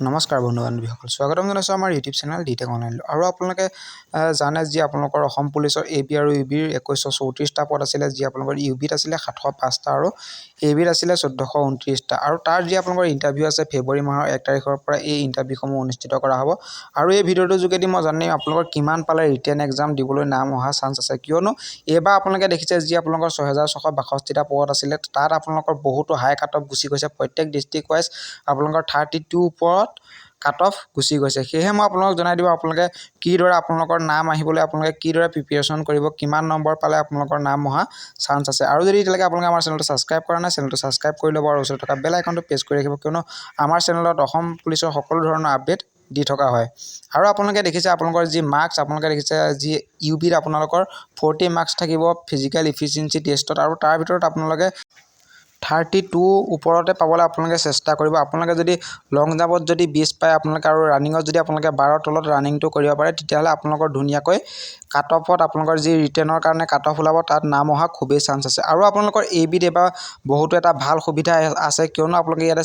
নমস্কাৰ বন্ধু বান্ধৱীসকল, স্বাগতম জনাইছোঁ আমাৰ ইউটিউব চেনেল ডিটেক অনলাইন। আৰু আপোনালোকে জানে যি আপোনালোকৰ অসম পুলিচৰ এ বি আৰু ইউ বিৰ 2134টা পদ আছিলে, যি আপোনালোকৰ ইউ বিত আছিলে 705টা আৰু এ বিত আছিলে 1429টা। আৰু তাৰ যি আপোনালোকৰ ইণ্টাৰভিউ আছে ফেব্ৰুৱাৰী মাহৰ 1 তাৰিখৰ পৰা এই ইণ্টাৰভিউসমূহ অনুষ্ঠিত কৰা হ'ব। আৰু এই ভিডিঅ'টোৰ যোগেদি মই জানিম আপোনালোকৰ কিমান পালে ৰিটেন এক্সাম দিবলৈ নাম অহা চান্স আছে, কিয়নো এইবাৰ আপোনালোকে দেখিছে যি আপোনালোকৰ 6662টা পদ আছিলে, তাত আপোনালোকৰ বহুতো হাই কাট অফ গুচি গৈছে। প্ৰত্যেক ডিষ্ট্ৰিক্ট ৱাইজ আপোনালোকৰ 32 ওপৰত কাট অফ গুচি গৈছে। সেয়েহে মই আপোনালোকক জনাই দিব আপোনালোকে কিদৰে আপোনালোকৰ নাম আহিবলৈ আপোনালোকে কিদৰে প্ৰিপেৰেশ্যন কৰিব, কিমান নম্বৰ পালে আপোনালোকৰ নাম অহা চান্স আছে। আৰু যদি এতিয়ালৈকে আপোনালোকে আমাৰ চেনেলটো ছাবস্ক্ৰাইব কৰা নাই, চেনেলটো ছাবস্ক্ৰাইব কৰি ল'ব আৰু ওচৰত থকা বেল আইকনটো প্ৰেছ কৰি ৰাখিব, কিয়নো আমাৰ চেনেলত অসম পুলিচৰ সকলো ধৰণৰ আপডেট দি থকা হয়। আৰু আপোনালোকে দেখিছে আপোনালোকৰ যি মাৰ্কছ, আপোনালোকে দেখিছে যি ইউ বিত আপোনালোকৰ 40 মাৰ্কছ থাকিব ফিজিকেল ইফিচিয়েঞ্চি টেষ্টত, আৰু তাৰ ভিতৰত আপোনালোকে 32 ওপৰতে পাবলৈ আপোনালোকে চেষ্টা কৰিব। আপোনালোকে যদি লং জাম্পত যদি 20 পায় আপোনালোকে, আৰু ৰানিঙত যদি আপোনালোকে 12 তলত ৰানিংটো কৰিব পাৰে, তেতিয়াহ'লে আপোনালোকৰ ধুনীয়াকৈ কাট অফত আপোনালোকৰ যি ৰিটেনৰ কাৰণে কাট অফ ওলাব, তাত নাম অহা খুবেই চান্স আছে। আৰু আপোনালোকৰ এ বিত এবাৰ বহুতো এটা ভাল সুবিধা আছে, কিয়নো আপোনালোকে ইয়াতে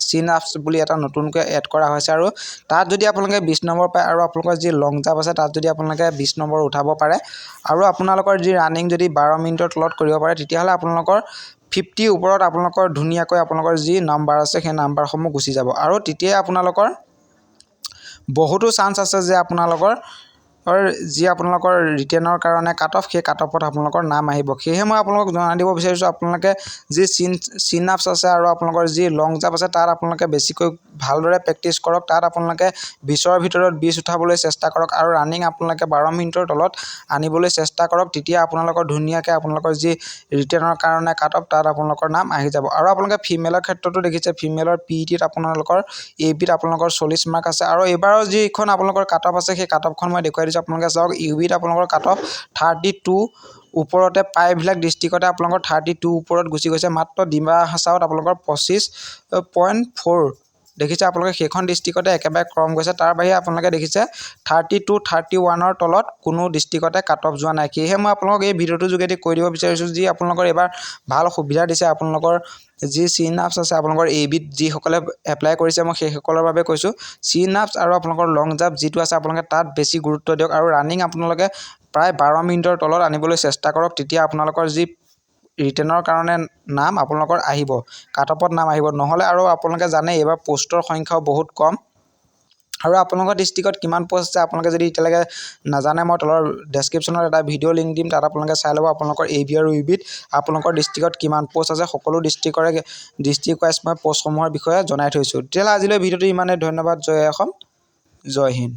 চিন আপছ বুলি এটা নতুনকৈ এড কৰা হৈছে, আৰু তাত যদি আপোনালোকে 20 নম্বৰ পায় আৰু আপোনালোকৰ যি লং জাম্প আছে তাত যদি আপোনালোকে 20 নম্বৰ উঠাব পাৰে, আৰু আপোনালোকৰ যি ৰানিং যদি 12 মিনিটৰ তলত কৰিব পাৰে, তেতিয়াহ'লে আপোনালোকৰ 50 ওপৰত আপোনালোকৰ ধুনীয়াকৈ আপোনালোকৰ যি নাম্বাৰ আছে সেই নাম্বাৰসমূহ গুচি যাব। আৰু তেতিয়াই আপোনালোকৰ বহুতো চান্স আছে যে আপোনালোকৰ যি আপোনালোকৰ ৰিটেনৰ কাৰণে কাট অফ, সেই কাট অফত আপোনালোকৰ নাম আহিব। সেয়েহে মই আপোনালোকক জনাই দিব বিচাৰিছোঁ আপোনালোকে যি চিন আপছ আছে আৰু আপোনালোকৰ যি লং জাম্প আছে তাত আপোনালোকে বেছিকৈ ভালদৰে প্ৰেক্টিছ কৰক। তাত আপোনালোকে 20ৰ ভিতৰত 20 উঠাবলৈ চেষ্টা কৰক, আৰু ৰানিং আপোনালোকে 12 মিনিটৰ তলত আনিবলৈ চেষ্টা কৰক। তেতিয়া আপোনালোকৰ ধুনীয়াকৈ আপোনালোকৰ যি ৰিটেনৰ কাৰণে কাট অফ, তাত আপোনালোকৰ নাম আহি যাব। আৰু আপোনালোকে ফিমেলৰ ক্ষেত্ৰতো দেখিছে, ফিমেলৰ PETত আপোনালোকৰ এ বিত আপোনালোকৰ 40 মাৰ্ক আছে। আৰু এইবাৰৰ যিখন আপোনালোকৰ কাট অফ আছে সেই কাট অফখন মই দেখুৱাই দিছোঁ, আপোনালোকে চাওক। ইউ বিত আপোনালোকৰ কাট অফ 32 ওপৰতে প্ৰায়বিলাক ডিষ্ট্ৰিক্টতে আপোনালোকৰ 32 ওপৰত গুচি গৈছে। মাত্ৰ ডিমা হাছাওত আপোনালোকৰ 25.4 দেখিছে, আপোনালোকে সেইখন ডিষ্ট্ৰিক্টতে একেবাৰে কম গৈছে। তাৰ বাহিৰে আপোনালোকে দেখিছে 32, 31ৰ তলত কোনো ডিষ্ট্ৰিক্টতে কাট অফ যোৱা নাই। সেয়েহে মই আপোনালোকক এই ভিডিঅ'টোৰ যোগেদি কৈ দিব বিচাৰিছোঁ যি আপোনালোকৰ এইবাৰ ভাল সুবিধা দিছে। আপোনালোকৰ যি চিন আপছ আছে আপোনালোকৰ এ বিত যিসকলে এপ্লাই কৰিছে, মই সেইসকলৰ বাবে কৈছোঁ, চিন আপছ আৰু আপোনালোকৰ লং জাম্প যিটো আছে আপোনালোকে তাত বেছি গুৰুত্ব দিয়ক। আৰু ৰানিং আপোনালোকে প্ৰায় 12 মিনিটৰ তলত আনিবলৈ চেষ্টা কৰক, তেতিয়া আপোনালোকৰ যি ৰিটেনৰ কাৰণে নাম আপোনালোকৰ আহিব, কাট অফত নাম আহিব। নহ'লে আৰু আপোনালোকে জানে এইবাৰ পোষ্টৰ সংখ্যাও বহুত কম, আৰু আপোনালোকৰ ডিষ্ট্ৰিক্টত কিমান পোষ্ট আছে আপোনালোকে যদি এতিয়ালৈকে নাজানে, মই তলৰ ডেছক্ৰিপশ্যনত এটা ভিডিঅ' লিংক দিম, তাত আপোনালোকে চাই ল'ব আপোনালোকৰ এ বি আৰু ইউ বিত আপোনালোকৰ ডিষ্ট্ৰিক্টত কিমান পোষ্ট আছে। সকলো ডিষ্ট্ৰিক্ট ৱাইজ মই পোষ্টসমূহৰ বিষয়ে জনাই থৈছোঁ। তেতিয়াহ'লে আজিলৈ ভিডিঅ'টো ইমানেই। ধন্যবাদ। জয় অসম, জয় হিন্দ।